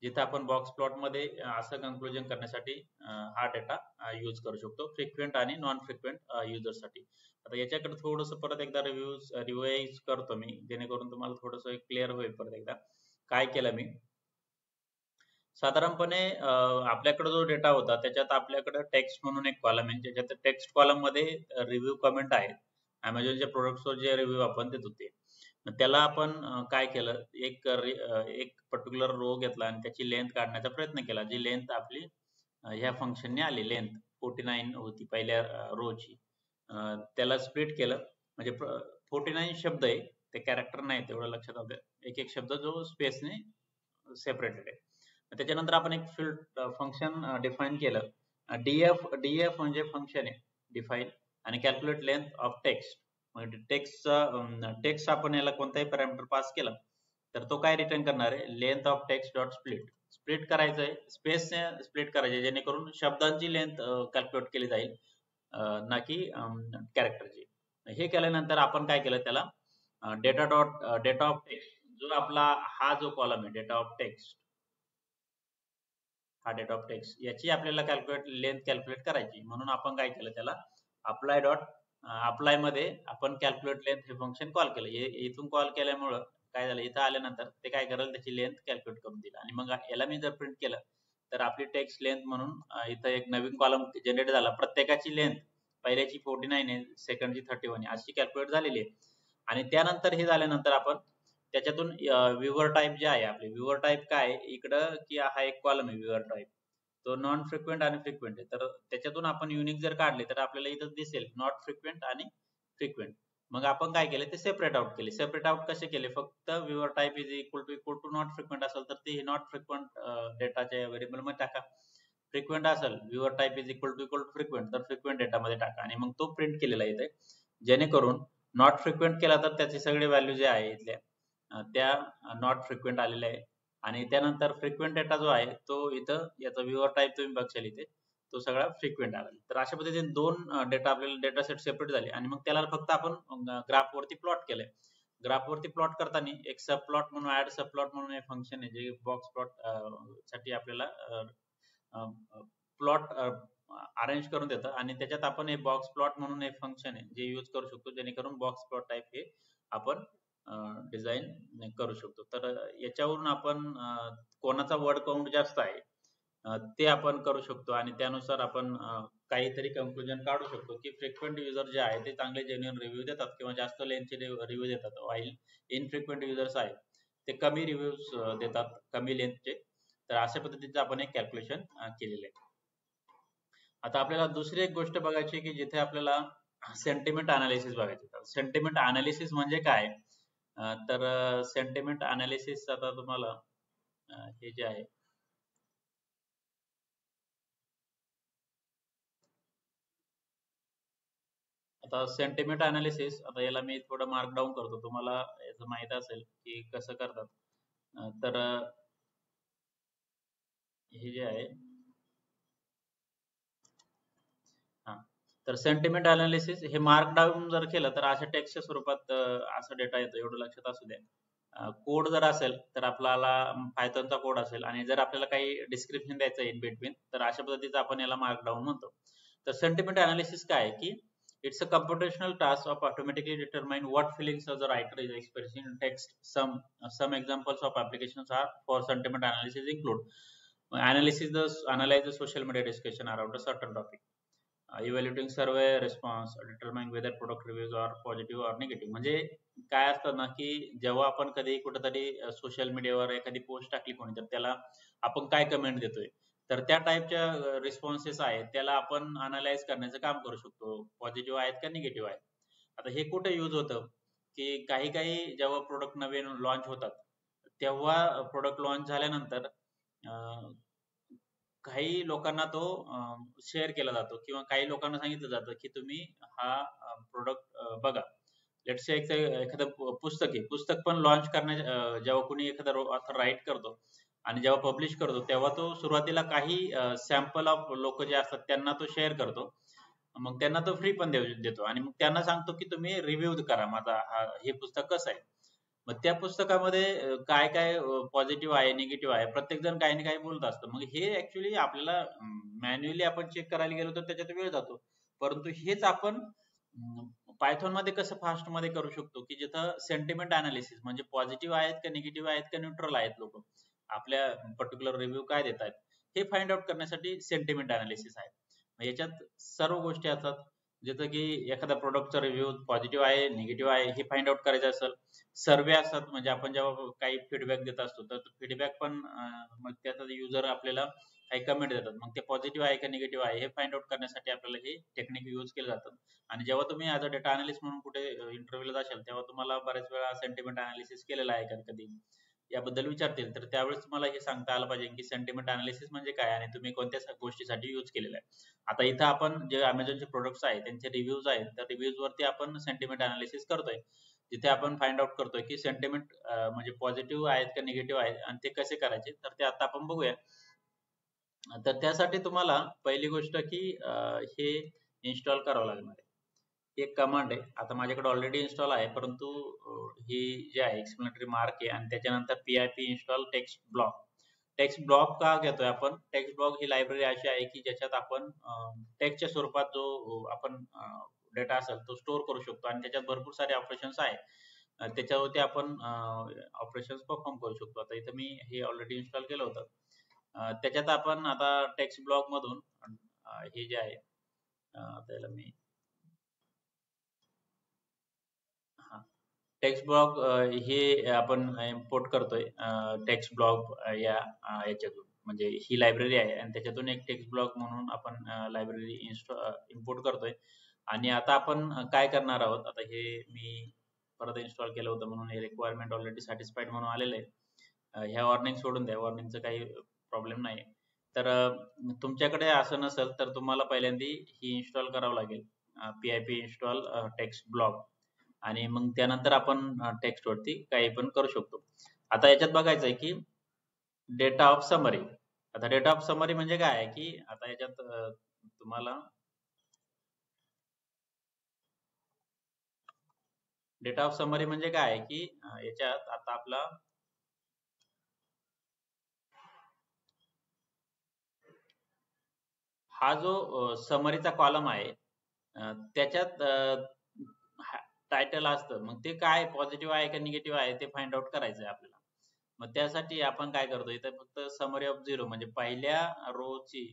जिथे आपण बॉक्स प्लॉट मध्ये असं कन्क्लुजन करण्यासाठी हा डेटा यूज करू शकतो फ्रिक्वेंट आणि नॉन फ्रिक्वेंट युजर साठी. आता याच्याकडे थोडंसं परत एकदा रिव्हाइज करतो मी, जेणेकरून तुम्हाला थोडंसं क्लिअर होईल. परत एकदा काय केलं मी, साधारणपणे आपल्याकडे जो डेटा होता त्याच्यात आपल्याकडे टेक्स्ट म्हणून एक कॉलम आहे, ज्याच्यात टेक्स्ट कॉलम मध्ये रिव्ह्यू कमेंट आहेत, अमेझॉनच्या प्रोडक्ट्सवर जे रिव्ह्यू आपण देत होते. त्याला आपण काय केलं, एक पर्टिक्युलर रो घेतला आणि त्याची लेंथ काढण्याचा प्रयत्न केला, जी लेंथ आपली ह्या फंक्शनने आली. लेंथ 49 होती पहिल्या रोची. त्याला स्प्लिट केलं म्हणजे 49 शब्द आहे, ते कॅरेक्टर नाही, तेवढं लक्षात आलं. एक एक शब्द जो स्पेसने सेपरेटेड आहे. त्याच्यानंतर आपण एक फंक्शन डिफाइन केलं. डीएफ म्हणजे फंक्शन आहे डिफाइन, आणि कॅल्क्युलेट लेंथ ऑफ टेक्स्ट म्हणजे टेक्स्ट आपण याला कोणताही पॅरामीटर पास केला तर तो काय रिटर्न करणार आहे, length of text dot split करायचं आहे, स्पेसने स्प्लिट करायचे जेणेकरून शब्दांची लेंथ कॅल्क्युलेट केली जाईल, ना की कॅरेक्टरची. हे केल्यानंतर आपण काय केलं, त्याला डेटा ऑफ टेक्स्ट जो आपला हा जो कॉलम आहे डेटा ऑफ टेक्स्ट, हा डेटा ऑफ टेक्स्ट याची आपल्याला लेंथ कॅल्क्युलेट करायची. म्हणून आपण काय केलं, त्याला अप्लाय डॉट अप्लाय मध्ये आपण कॅल्क्युलेट लेंथ हे फंक्शन कॉल केलं. इथून कॉल केल्यामुळं काय झालं, इथं आल्यानंतर ते काय करेल, त्याची लेंथ कॅल्क्युलेट करून देईल. आणि मग याला मी जर प्रिंट केलं तर आपली टेक्स्ट लेंथ म्हणून इथं एक नवीन कॉलम जनरेट झाला. प्रत्येकाची लेंथ पहिल्याची 49 आहे, सेकंडची 31 आहे, अशी कॅल्क्युलेट झालेली आहे. आणि त्यानंतर हे झाल्यानंतर आपण त्याच्यातून व्ह्यूवर टाईप जे आहे, आपले व्ह्यूवर टाईप काय इकडं, की हा एक कॉलम आहे व्ह्यूवर टाईप, तो नॉन फ्रिक्वेंट आणि फ्रिक्वेंट आहे. तर त्याच्यातून आपण युनिक जर काढले तर आपल्याला इथं दिसेल नॉट फ्रिक्वेंट आणि फ्रिक्वेंट. मग आपण काय केले, ते सेपरेट आउट केले. सेपरेट आउट कसे केले, फक्त viewer type is equal to not frequent असेल तर ते नॉट फ्रिक्वेंट डेटाच्या व्हेरिएबल मध्ये टाका. फ्रिक्वेंट असेल, viewer type is equal to frequent, तर फ्रिक्वेंट डेटामध्ये टाका. आणि मग तो प्रिंट केलेला आहे इथे, जेणेकरून नॉट फ्रिक्वेंट केला तर त्याचे सगळे व्हॅल्यू जे आहे इथल्या त्या नॉट फ्रिक्वेंट आलेल्या आहे. आणि त्यानंतर फ्रिक्वेंट डेटा जो आहे तो इथं याचा व्ह्यूवर टाईप तुम्ही बघशाल इथे, तो सगळा फ्रिक्वेंट आला. तर अशा पद्धतीने दोन डेटा आपल्याला डेटा सेट सेपरेट झाले. आणि मग त्याला फक्त आपण ग्राफ वरती प्लॉट केलंय. ग्राफ वरती प्लॉट करताना एक सब प्लॉट म्हणून ऍड सब प्लॉट म्हणून एक फंक्शन आहे, जे बॉक्स प्लॉट साठी आपल्याला प्लॉट अरेंज करून देतं. आणि त्याच्यात आपण हे बॉक्स प्लॉट म्हणून एक फंक्शन आहे जे यूज करू शकतो, जेणेकरून बॉक्स प्लॉट टाईप हे आपण डिझाईन करू शकतो. तर याच्यावरून आपण कोणाचा वर्ड काउंट जास्त आहे ते आपण करू शकतो. आणि त्यानुसार आपण काहीतरी कंक्लुजन काढू शकतो की फ्रिक्वेंट युजर जे आहे ते चांगले जेन्युइन रिव्ह्यू देतात किंवा जास्त लेंथचे रिव्ह्यू देतात, वाईल इनफ्रिक्वेंट युजर्स आहेत ते कमी रिव्ह्यूज देतात, कमी लेंथचे. तर अशा पद्धतीचं आपण एक कॅल्क्युलेशन केलेलं आहे. आता आपल्याला दुसरी एक गोष्ट बघायची की जिथे आपल्याला सेंटिमेंट अनालिसिस बघायचे. सेंटिमेंट अनालिसिस म्हणजे काय, तर सेंटिमेंट अनालिसिस आता तुम्हाला हे जे आहे, आता सेंटिमेंट अनालिसिस, आता याला मी थोडं मार्क डाऊन करतो, तुम्हाला याचं माहित असेल की कसं करतात. तर हे जे आहे, हा, तर सेंटिमेंट अनालिसिस हे मार्क डाऊन जर केलं तर अशा टेक्स्टच्या स्वरूपात असा डेटा येतो, एवढं लक्षात असू द्या. कोड जर असेल तर आपल्याला पायथॉनचा कोड असेल आणि जर आपल्याला काही डिस्क्रिप्शन द्यायचं आहे इन बिटवीन, तर अशा पद्धतीचं आपण याला मार्क डाऊन म्हणतो. तर सेंटिमेंट अनालिसिस काय आहे की it's a computational task of automatically determine what feelings the writer is expressing in text. Some examples of applications are for sentiment analysis include analyze the social media discussion around a certain topic, evaluating survey response, determining whether product reviews are positive or negative. म्हणजे काय असतं ना की जेव्हा आपण कधी कुठेतरी social मीडियावर एखादी पोस्ट टाकली कोणी, तर त्याला आपण काय कमेंट देतोय, तर त्या टाईपच्या रिस्पॉन्सेस आहेत त्याला आपण अनालाइज करण्याचं काम करू शकतो, पॉझिटिव्ह आहेत का निगेटिव्ह आहेत. आता हे कुठे यूज होतं की काही काही जेव्हा प्रोडक्ट नवीन लॉन्च होतात तेव्हा प्रोडक्ट लॉन्च झाल्यानंतर काही लोकांना तो शेअर केला जातो किंवा काही लोकांना सांगितलं जातं की तुम्ही हा प्रोडक्ट बघा. लेट्स से एखादं पुस्तक आहे, पुस्तक पण लॉन्च करण्याच्या जेव्हा कोणी एखादा ऑथर राईट करतो आणि जेव्हा पब्लिश करतो तेव्हा तो सुरुवातीला काही सॅम्पल ऑफ लोक जे असतात त्यांना तो शेअर करतो, मग त्यांना तो फ्री पण देतो आणि मग त्यांना सांगतो की तुम्ही रिव्ह्यू करा माझा हे पुस्तक कसं आहे. मग त्या पुस्तकामध्ये काय काय पॉझिटिव्ह आहे, निगेटिव्ह आहे, प्रत्येक जण काही ना काही बोलत असतं. मग हे ऍक्च्युली आपल्याला मॅन्युअली आपण चेक करायला गेलो तर त्याच्यात वेळ जातो, परंतु हेच आपण पायथॉन मध्ये कसं फास्ट मध्ये करू शकतो की जिथं सेंटिमेंट अनालिसिस म्हणजे पॉझिटिव्ह आहेत का निगेटिव्ह आहेत का न्यूट्रल आहेत लोक, आपल्या पर्टिक्युलर रिव्ह्यू काय देत आहेत हे फाइंड आउट करण्यासाठी सेंटिमेंट अनालिसिस आहे. याच्यात सर्व गोष्टी असतात, जसं की एखाद्या प्रोडक्टचा रिव्ह्यू पॉझिटिव्ह आहे निगेटिव्ह आहे हे फाइंड आउट करायचं असेल. सर्वे असतात, म्हणजे आपण जेव्हा काही फीडबॅक देत असतो तर फीडबॅक पण मग त्याचा युजर आपल्याला काही कमेंट देतात, मग ते पॉझिटिव्ह आहे का निगेटिव्ह आहे हे फाइंड आउट करण्यासाठी आपल्याला हे टेक्निक यूज केलं जातं. आणि जेव्हा तुम्ही ऍज अ डेटा अनालिस्ट म्हणून कुठे इंटरव्ह्यूला जाशाल तेव्हा तुम्हाला बऱ्याच वेळा सेंटिमेंट अनालिसिस केलेला आहे का कधी याबद्दल विचारतील, तर त्यावेळेस तुम्हाला हे सांगता आलं पाहिजे की सेंटिमेंट अनालिसिस म्हणजे काय आणि तुम्ही कोणत्या गोष्टीसाठी यूज केलेला आहे. आता इथं आपण जे अमेझॉनचे प्रोडक्ट्स आहेत त्यांचे रिव्ह्यूज आहेत, तर रिव्ह्यूज वरती आपण सेंटिमेंट अनालिसिस करतोय, जिथे आपण फाइंड आउट करतोय की सेंटिमेंट म्हणजे पॉझिटिव्ह आहेत का निगेटिव्ह आहेत आणि ते कसे करायचे, तर ते आता आपण बघूया. तर त्यासाठी तुम्हाला पहिली गोष्ट की हे इन्स्टॉल करावं लागणार आहे. एक कमांड आहे, आता माझ्याकडे ऑलरेडी इन्स्टॉल आहे, परंतु ही जे आहे एक्सप्लेनेटरी मार्क आहे आणि त्याच्यानंतर PIP install text block. Text block का घेतोय आपण? टेक्स्ट ब्लॉक ही लायब्ररी अशी आहे की ज्याच्यात आपण टेक्स्टच्या स्वरूपात जो आपण डेटा असेल तो स्टोअर करू शकतो आणि त्याच्यात भरपूर सारे ऑपरेशन्स आहे. त्याच्यावरती आपण ऑपरेशन्स परफॉर्म करू शकतो. आता इथं मी हे ऑलरेडी इन्स्टॉल केलं होतं. त्याच्यात आपण आता टेक्स्ट ब्लॉक मधून हे जे आहे त्याला मी टेक्स्ट ब्लॉक हे आपण इम्पोर्ट करतोय टेक्स्ट ब्लॉक याच्यातून, म्हणजे ही लायब्ररी आहे आणि त्याच्यातून एक टेक्स्ट ब्लॉक म्हणून आपण लायब्ररी इम्पोर्ट करतोय. आणि आता आपण काय करणार आहोत, आता हे मी परत इन्स्टॉल केलं होतं म्हणून हे रिक्वायरमेंट ऑलरेडी सॅटिस्फाईड म्हणून आलेलं आहे. ह्या वॉर्निंग सोडून द्या, वॉर्निंगचं काही प्रॉब्लेम नाही. तर तुमच्याकडे असं नसेल तर तुम्हाला पहिल्यांदा ही इन्स्टॉल करावं लागेल, PIP इन्स्टॉल टेक्स्ट ब्लॉक, आणि मग त्यानंतर आपण टेक्स्ट वरती काही पण करू शकतो. आता याच्यात बघायचं आहे की डेटा ऑफ समरी. आता डेटा ऑफ समरी म्हणजे काय आहे की आता याच्यात तुम्हाला डेटा ऑफ समरी म्हणजे काय आहे की याच्यात आता आपला हा जो समरीचा कॉलम आहे त्याच्यात टायटल असतं, मग ते काय पॉझिटिव्ह आहे का निगेटिव्ह आहे ते फाइंड आउट करायचं आहे आपल्याला. मग त्यासाठी आपण काय करतो, इथं फक्त समरी ऑफ 0 म्हणजे पहिल्या रोची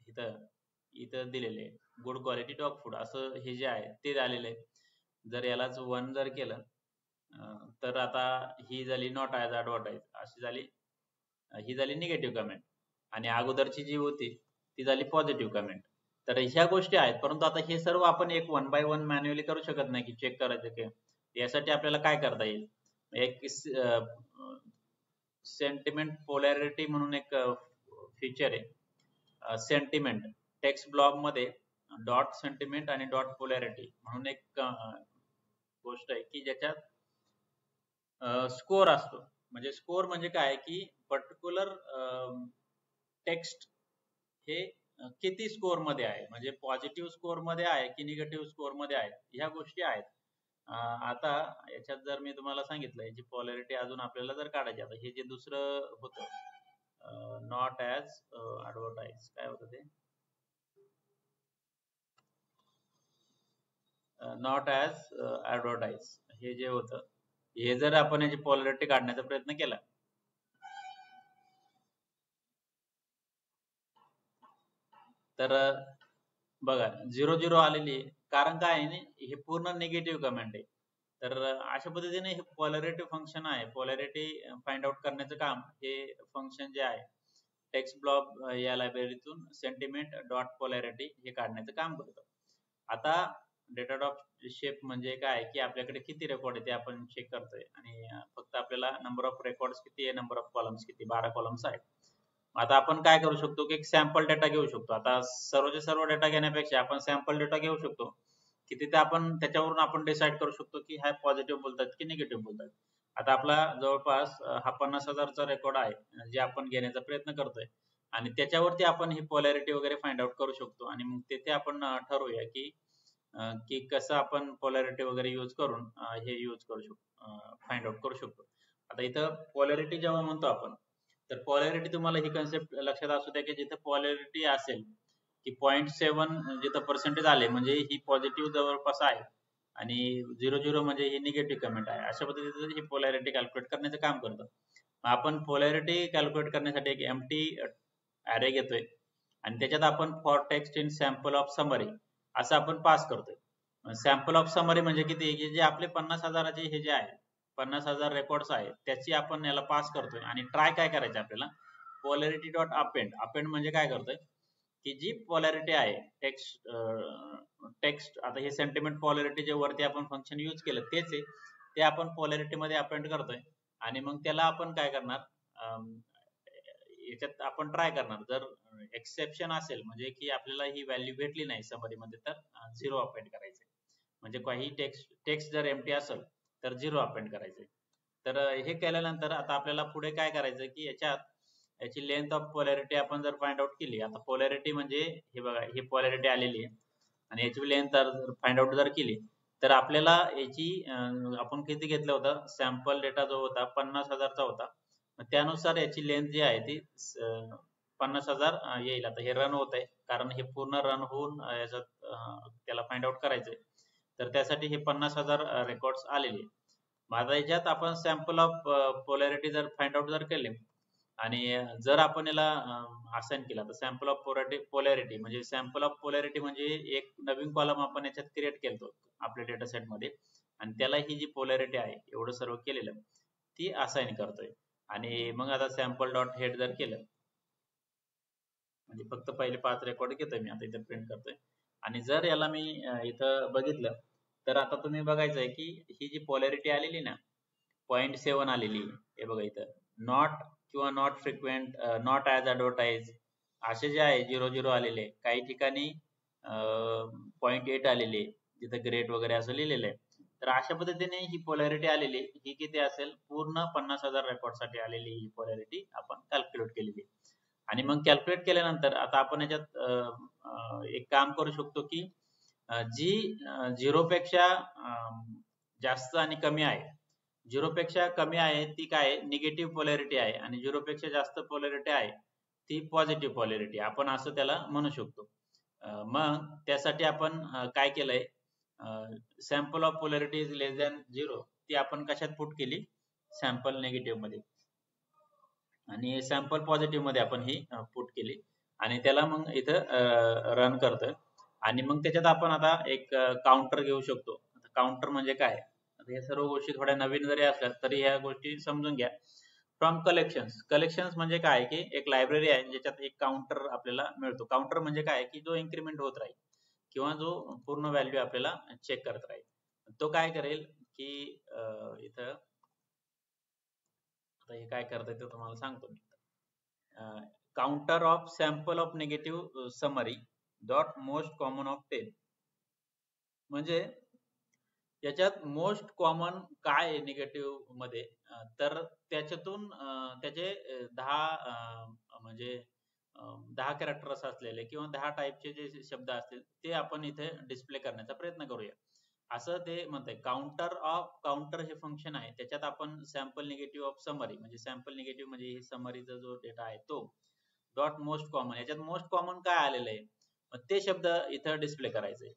इथं इथं दिलेले गुड क्वालिटी डॉग फूड असं हे जे आहे ते झालेलं आहे. जर यालाच 1 जर केलं तर आता ही झाली नॉट ॲज ॲडव्हर्टाइज, अशी झाली, ही झाली निगेटिव्ह कमेंट, आणि अगोदरची जी होती ती झाली पॉझिटिव्ह कमेंट. तर ह्या गोष्टी आहेत, परंतु आता हे सर्व आपण एक 1 बाय 1 मॅन्युअली करू शकत नाही की चेक करायचं की. यासाठी आपल्याला काय करता येईल, एक सेंटिमेंट पोलॅरिटी म्हणून एक फीचर आहे. सेंटिमेंट टेक्स्ट ब्लॉक मध्ये डॉट सेंटिमेंट आणि डॉट पोलॅरिटी म्हणून एक गोष्ट आहे की ज्याच्यात स्कोर असतो. म्हणजे स्कोर म्हणजे काय की पर्टिक्युलर टेक्स्ट हे किती स्कोर मध्ये आहे, म्हणजे पॉझिटिव्ह स्कोर मध्ये आहे की निगेटिव्ह स्कोर मध्ये आहे, ह्या गोष्टी आहेत. आता याच्यात जर मी तुम्हाला सांगितलं याची पॉलॅरिटी अजून आपल्याला जर काढायची, आता हे जे दुसरं होतं नॉट ॲज ॲडव्हर्टाइज, काय होतं ते, नॉट ॲज ॲडव्हर्टाइज, हे जे होतं हे जर आपण याची पॉलॅरिटी काढण्याचा प्रयत्न केला तर बघा 0-0 आलेली आहे. कारण काय आहे, हे पूर्ण निगेटिव्ह कमेंट आहे. तर अशा पद्धतीने हे पॉलॅरिटी फंक्शन आहे, पॉलॅरिटी फाइंड आउट करण्याचं काम हे फंक्शन जे आहे टेक्स्ट ब्लॉक या लायब्ररीतून सेंटिमेंट डॉट पोलॅरिटी हे काढण्याचं काम करतं. आता डेटा डॉट शेप म्हणजे काय की आपल्याकडे किती रेकॉर्ड आहे ते आपण चेक करतोय, आणि फक्त आपल्याला नंबर ऑफ रेकॉर्ड्स किती आहे, नंबर ऑफ कॉलम्स किती, 12 कॉलम्स आहेत. आता आपण काय करू शकतो की एक सॅम्पल डेटा घेऊ शकतो. आता सर्वचे सर्व डेटा घेण्यापेक्षा आपण सॅम्पल डेटा घेऊ शकतो की तिथे आपण त्याच्यावरून आपण डिसाईड करू शकतो की हा पॉझिटिव्ह बोलतात की निगेटिव्ह बोलतात. आता आपला जवळपास हा 50,000चा रेकॉर्ड आहे जे आपण घेण्याचा प्रयत्न करतोय, आणि त्याच्यावरती आपण ही पोलॅरिटी वगैरे फाइंड आउट करू शकतो, आणि मग तिथे आपण ठरवूया की कसं आपण पोलॅरिटी वगैरे यूज करून हे यूज करू शकतो, फाइंड आउट करू शकतो. आता इथं पोलॅरिटी जेव्हा म्हणतो आपण, तर पोलॅरिटी तुम्हाला ही कन्सेप्ट लक्षात असू द्या की जिथे पोलॅरिटी असेल की 0.7 जिथं पर्सेंटेज आले म्हणजे ही पॉझिटिव्ह जवळपास आहे, आणि 0-0 म्हणजे ही निगेटिव्ह कमेंट आहे. अशा पद्धतीने ही पोलॅरिटी कॅल्क्युलेट करण्याचं काम करतं. आपण पोलॅरिटी कॅल्क्युलेट करण्यासाठी एक एम्प्टी अरे घेतोय आणि त्याच्यात आपण for text in sample of summary असं आपण पास करतोय. सॅम्पल ऑफ समरी म्हणजे किती, की जे आपले 50,000चे हे जे आहे 50,000 रेकॉर्ड्स आहेत त्याची आपण याला पास करतोय, आणि ट्राय काय करायचं आपल्याला, पोलॅरिटी डॉट अपेंड. अपेंड म्हणजे काय करतोय की जी पोलॅरिटी आहे टेक्स्ट आता हे सेंटिमेंट पोलॅरिटी जे वरती आपण फंक्शन यूज केलं तेच आहे, ते आपण पोलॅरिटी मध्ये अपेंड करतोय, आणि मग त्याला आपण काय करणार, याच्यात आपण ट्राय करणार. जर एक्सेप्शन असेल म्हणजे की आपल्याला ही व्हॅल्यू भेटली नाही समरी मध्ये तर 0 अपेंड करायचे, म्हणजे काही टेक्स्ट जर एम्प्टी असेल तर 0 अपेंड करायचे. तर हे केल्यानंतर आता आपल्याला पुढे काय करायचं की याची लेंथ ऑफ पोलॅरिटी आपण जर फाइंड आउट केली. आता पोलॅरिटी म्हणजे हे बघा, ही पोलॅरिटी आलेली आहे आणि याची लेंथ फाइंड आउट जर केली तर आपल्याला याची आपण किती घेतलं होतं, सॅम्पल डेटा जो होता 50,000चा होता, त्यानुसार याची लेंथ जी आहे ती 50,000 येईल. आता हे रन होत आहे कारण हे पूर्ण रन होऊन याच्यात त्याला फाइंड आउट करायचंय. तर त्यासाठी हे 50,000 रेकॉर्ड्स आलेले. आता याच्यात आपण सॅम्पल ऑफ पोलॅरिटी जर फाइंड आउट जर केले आणि जर आपण याला असाइन केला तर सॅम्पल ऑफ पोलॅरिटी म्हणजे सॅम्पल ऑफ पोलॅरिटी म्हणजे एक नवीन कॉलम आपण याच्यात क्रिएट केलतो आपल्या डेटा सेट मध्ये आणि त्याला ही जी पोलॅरिटी आहे एवढं सर्व केलेलं ती असाइन करतोय. आणि मग आता सॅम्पल डॉट हेड जर केलं म्हणजे फक्त पहिले 5 रेकॉर्ड घेतोय मी आता इथे प्रिंट करतोय आणि जर याला मी इथं बघितलं तर आता तुम्ही बघायचं आहे की ही जी पोलॅरिटी आलेली ना 0.7 आलेली हे बघा इथं नॉट किंवा not frequent not as advertise असे जे आहे 0 आलेले काही ठिकाणी 0.8 आलेले जिथं ग्रेट वगैरे असं लिहिलेलं आहे. तर अशा पद्धतीने ही पोलॅरिटी आलेली ही किती असेल पूर्ण 50,000 रेकॉर्ड साठी आलेली ही पोलॅरिटी आपण कॅल्क्युलेट केलेली. आणि मग कॅल्क्युलेट केल्यानंतर आता आपण याच्यात एक काम करू शकतो की जी 0 पेक्षा जास्त आणि कमी आहे 0 पेक्षा कमी आहे ती काय निगेटिव्ह पोलॅरिटी आहे आणि 0 पेक्षा जास्त पोलॅरिटी आहे ती पॉझिटिव्ह पोलॅरिटी आपण असं त्याला म्हणू शकतो. मग त्यासाठी आपण काय केलंय sample of polarity is less than 0 ती आपण कशात पुट केली सॅम्पल निगेटिव्ह मध्ये आणि सॅम्पल पॉझिटिव्ह मध्ये आपण ही पुट केली आणि त्याला मग इथं रन करतोय आणि मग त्याच्यात आपण आता एक काउंटर घेऊ शकतो. काउंटर म्हणजे काय आता या सर्व गोष्टी थोड्या नवीन जरी असल्या तरी ह्या गोष्टी समजून घ्या. फ्रॉम कलेक्शन्स म्हणजे काय की एक लायब्ररी आहे ज्याच्यात एक काउंटर आपल्याला मिळतो. काउंटर म्हणजे काय की जो इन्क्रीमेंट होत राहील किंवा जो पूर्ण व्हॅल्यू आपल्याला चेक करत राहील. तो काय करेल की इथं आता हे काय करतंय ते तुम्हाला सांगतो मी. Counter of sample of negative summary dot most common of 10 म्हणजे याच्यात मोस्ट कॉमन काय आहे निगेटिव्ह मध्ये तर त्याच्यातून त्याचे 10 म्हणजे 10 कॅरेक्टर्स असलेले किंवा 10 टाईपचे जे शब्द असतील ते आपण इथे डिस्प्ले करण्याचा प्रयत्न करूया असं ते म्हणतंय. काउंटर हे फंक्शन आहे त्याच्यात आपण सॅम्पल निगेटिव्ह ऑफ समरी म्हणजे सॅम्पल निगेटिव्ह म्हणजे हे समरीचा जो डेटा आहे तो डॉट मोस्ट कॉमन याच्यात मोस्ट कॉमन काय आलेलं आहे ते शब्द इथं डिस्प्ले करायचे.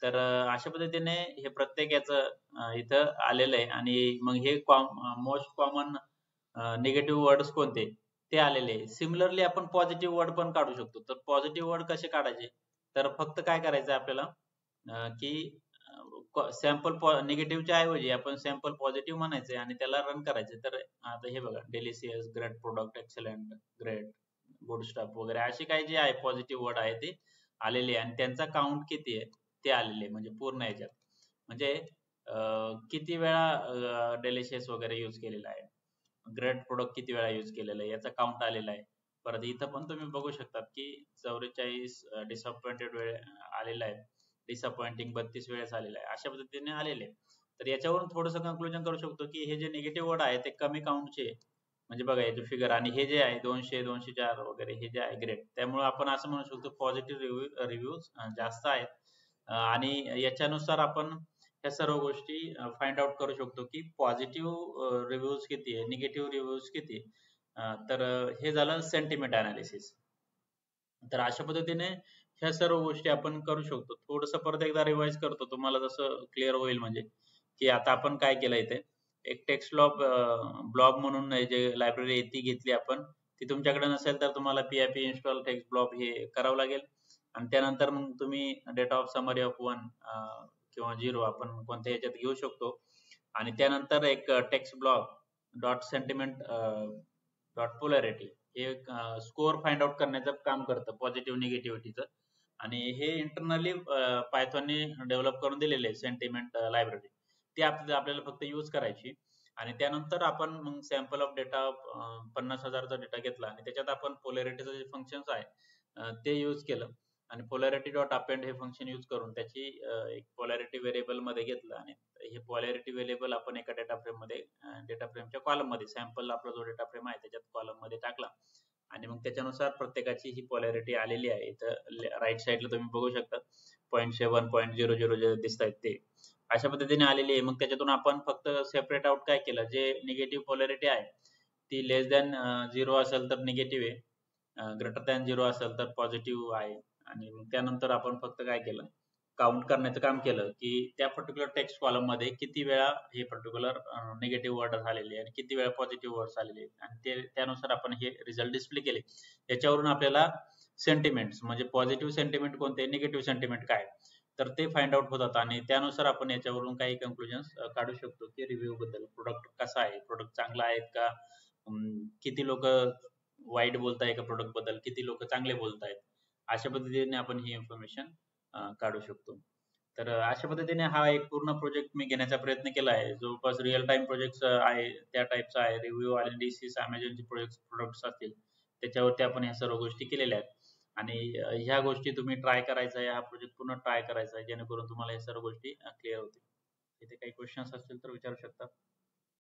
तर अशा पद्धतीने हे प्रत्येक याचं इथं आलेलं आहे आणि मग हे मोस्ट कॉमन निगेटिव्ह वर्ड्स कोणते ते आलेले आहे. सिमिलरली आपण पॉझिटिव्ह वर्ड पण काढू शकतो. तर पॉझिटिव्ह वर्ड कसे काढायचे तर फक्त काय करायचं आपल्याला की सॅम्पल निगेटिव्हच्या ऐवजी आपण सॅम्पल पॉझिटिव्ह म्हणायचे आणि त्याला रन करायचे. तर आता हे बघा delicious great product excellent great good stuff वगैरे असे काही जे आहे पॉझिटिव्ह वर्ड आहे ते आलेले आणि त्यांचा काउंट किती आहे ते आलेले म्हणजे पूर्ण याच्यात म्हणजे किती वेळा डेलिशियस वगैरे यूज केलेला आहे ग्रेट प्रोडक्ट किती वेळा यूज केलेला आहे याचा काउंट आलेला आहे. परत इथं पण तुम्ही बघू शकतात की 44 डिसअपॉइंटेड वेळ आलेला आहे डिसअपॉइंटिंग 32 वेळेस आलेला आहे अशा पद्धतीने आलेले. तर याच्यावरून थोडंसं कन्क्लुजन करू शकतो की हे जे निगेटिव्ह वर्ड आहे ते कमी काउंटचे म्हणजे बघा याचे फिगर आणि हे जे आहे 200 204 वगैरे हे जे आहे ग्रेट त्यामुळे आपण असं म्हणू शकतो पॉझिटिव्ह रिव्ह्यूज जास्त आहेत आणि याच्यानुसार आपण ह्या सर्व गोष्टी फाइंड आउट करू शकतो की पॉझिटिव्ह रिव्ह्यूज किती आहे निगेटिव्ह रिव्ह्यूज किती तर हे झालं सेंटिमेंट अनालिसिस. तर अशा पद्धतीने ह्या सर्व गोष्टी आपण करू शकतो. थोडंसं परत एकदा रिवाइज करतो तुम्हाला जसं क्लिअर होईल म्हणजे की आता आपण काय केलं इथे एक टेक्स्ट ब्लॉब म्हणून जे लायब्ररी आहे ती घेतली आपण. ती तुमच्याकडे नसेल तर तुम्हाला PIP इन्स्टॉल टेक्स्ट ब्लॉब हे करावं लागेल आणि त्यानंतर मग तुम्ही डेटा ऑफ समरी ऑफ 1 किंवा 0 आपण कोणत्या ह्याच्यात घेऊ शकतो आणि त्यानंतर एक text blog dot sentiment dot polarity हे स्कोअर फाइंड आउट करण्याचं काम करतं पॉझिटिव्ह निगेटिव्हिटीचं आणि हे इंटरनली पायथॉनने डेव्हलप करून दिलेले आहे सेंटिमेंट लायब्ररी ती आपल्याला फक्त यूज करायची आणि त्यानंतर आपण मग सॅम्पल ऑफ डेटा 50,000चा डेटा घेतला आणि त्याच्यात आपण पोलॅरिटीचं जे फंक्शन्स आहे ते यूज केलं आणि पोलॅरिटी डॉट अपेंड हे फंक्शन यूज करून त्याची एक पोलॅरिटी व्हेरिएबल मध्ये घेतलं आणि हे पोलॅरिटी व्हेरिएबल आपण एका डेटा फ्रेम मध्ये डेटा फ्रेमच्या कॉलम मध्ये सॅम्पल आपला जो डेटा फ्रेम आहे त्याच्यात कॉलम मध्ये टाकला आणि मग त्याच्यानुसार प्रत्येकाची ही पोलॅरिटी आलेली आहे. इथं राईट साईडला तुम्ही बघू शकता 0.7 0.00 जे दिसत आहेत ते अशा पद्धतीने आलेली आहे. मग त्याच्यातून आपण फक्त सेपरेट आउट काय केलं जे निगेटिव्ह पोलॅरिटी आहे ती लेस दॅन 0 असेल तर निगेटिव्ह आहे, ग्रेटर दॅन 0 असेल तर पॉझिटिव्ह आहे. आणि मग त्यानंतर आपण फक्त काय केलं, काउंट करण्याचं काम केलं की त्या पर्टिक्युलर टेक्स्ट कॉलम मध्ये किती वेळा हे पर्टिक्युलर निगेटिव्ह वर्ड आलेले आहे आणि किती वेळा पॉझिटिव्ह वर्ड्स आलेले आहेत, आणि त्यानुसार आपण हे रिझल्ट डिस्प्ले केले. याच्यावरून आपल्याला सेंटिमेंट्स म्हणजे पॉझिटिव्ह सेंटिमेंट कोणते, निगेटिव्ह सेंटिमेंट काय, तर ते फाइंड आउट होतात. आणि त्यानुसार आपण याच्यावरून काही कन्क्लुजन्स काढू शकतो की रिव्ह्यू बद्दल, प्रोडक्ट कसा आहे, प्रोडक्ट चांगला आहे का, किती लोक वाईट बोलताय का प्रोडक्ट बद्दल, किती लोक चांगले बोलतायत. अशा पद्धतीने आपण ही इन्फॉर्मेशन काढू शकतो. तर अशा पद्धतीने हा एक पूर्ण प्रोजेक्ट मी घेण्याचा प्रयत्न केला आहे. जवळपास रिअल टाइम प्रोजेक्ट्स आहे त्या टाईपचा आहे. रिव्ह्यू अनालिसिस अमेझॉनचे प्रोडक्ट्स असतील त्याच्यावरती आपण ह्या सर्व गोष्टी केलेल्या आहेत. आणि ह्या गोष्टी तुम्ही ट्राय करायचा आहे, हा प्रोजेक्ट पूर्ण ट्राय करायचा आहे, जेणेकरून तुम्हाला या सर्व गोष्टी क्लिअर होतील. इथे काही क्वेश्चन्स असतील तर विचारू शकता.